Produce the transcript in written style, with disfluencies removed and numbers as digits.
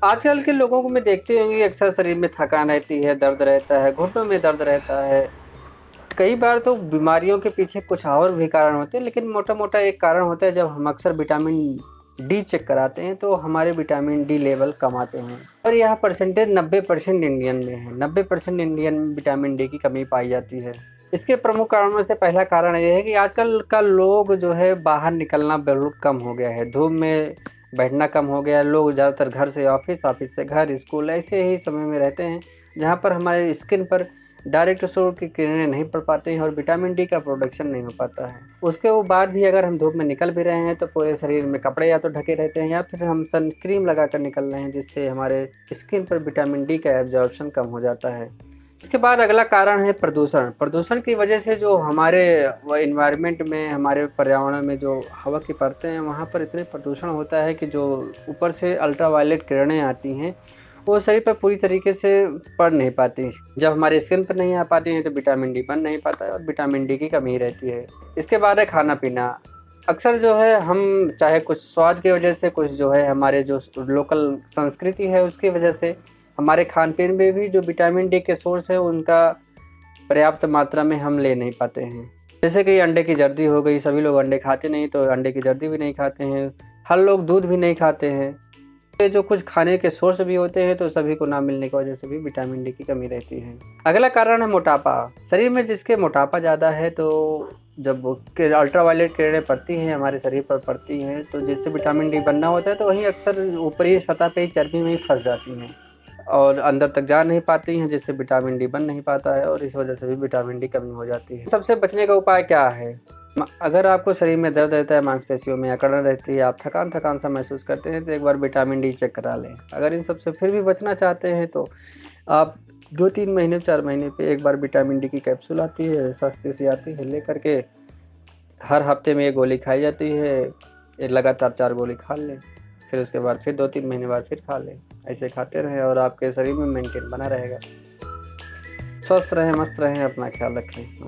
आजकल के लोगों को मैं देखते होंगे अक्सर शरीर में थकान रहती है, दर्द रहता है, घुटनों में दर्द रहता है। कई बार तो बीमारियों के पीछे कुछ और भी कारण होते हैं, लेकिन मोटा-मोटा एक कारण होता है जब हम अक्सर विटामिन डी चेक कराते हैं तो हमारे विटामिन डी लेवल कम आते हैं और यह परसेंटेज 90% इंडियन में है। 90% इंडियन में विटामिन डी की कमी पाई जाती है। इसके प्रमुख कारणों में से पहला कारण ये है कि आजकल का लोग जो है बाहर निकलना बिल्कुल कम हो गया है। धूप में बैठना कम हो गया है। लोग ज़्यादातर घर से ऑफिस, ऑफिस से घर, स्कूल ऐसे ही समय में रहते हैं जहाँ पर हमारे स्किन पर डायरेक्ट सूर्य की किरणें नहीं पड़ पाती हैं और विटामिन डी का प्रोडक्शन नहीं हो पाता है। उसके वो बाद भी अगर हम धूप में निकल भी रहे हैं तो पूरे शरीर में कपड़े या तो ढके रहते हैं या फिर हम सन क्रीम लगा कर निकल रहे हैं, जिससे हमारे स्किन पर विटामिन डी का एब्जॉर्प्शन कम हो जाता है। इसके बाद अगला कारण है प्रदूषण। प्रदूषण की वजह से जो हमारे इन्वायरमेंट में, हमारे पर्यावरण में जो हवा की परतें हैं वहाँ पर इतने प्रदूषण होता है कि जो ऊपर से अल्ट्रावायलेट किरणें आती हैं वो शरीर पर पूरी तरीके से पड़ नहीं पाती। जब हमारे स्किन पर नहीं आ पाती हैं तो विटामिन डी बन नहीं पाता है और विटामिन डी की कमी रहती है। इसके बाद है खाना पीना। अक्सर जो है हम चाहे कुछ स्वाद की वजह से, कुछ जो है हमारे जो लोकल संस्कृति है उसकी वजह से हमारे खान पीन में भी जो विटामिन डी के सोर्स है उनका पर्याप्त मात्रा में हम ले नहीं पाते हैं। जैसे कि अंडे की जर्दी हो गई, सभी लोग अंडे खाते नहीं तो अंडे की जर्दी भी नहीं खाते हैं। हर लोग दूध भी नहीं खाते हैं। ये जो कुछ खाने के सोर्स भी होते हैं तो सभी को ना मिलने की वजह से भी विटामिन डी की कमी रहती है। अगला कारण है मोटापा। शरीर में जिसके मोटापा ज़्यादा है तो जब अल्ट्रावायलेट किरणें पड़ती हैं हमारे शरीर पर पड़ती हैं तो जिससे विटामिन डी बनना होता है तो वहीं अक्सर ऊपरी सतह पे ही चर्बी में ही फंस जाती हैं और अंदर तक जा नहीं पाती हैं, जिससे विटामिन डी बन नहीं पाता है और इस वजह से भी विटामिन डी कमी हो जाती है। सबसे बचने का उपाय क्या है? अगर आपको शरीर में दर्द रहता है, मांसपेशियों में अकड़न रहती है, आप थकान सा महसूस करते हैं तो एक बार विटामिन डी चेक करा लें। अगर इन सब से फिर भी बचना चाहते हैं तो आप 2-3 महीने 4 महीने पे एक बार विटामिन डी की कैप्सूल आती है, सस्ती सी आती है, ले करके हर हफ्ते में 1 गोली खाई जाती है। लगातार 4 गोली खा लें, फिर उसके बाद फिर 2-3 महीने बाद फिर खा लें। ऐसे खाते रहें और आपके शरीर में मेंटेन बना रहेगा। स्वस्थ रहें, मस्त रहें, अपना ख्याल रखें।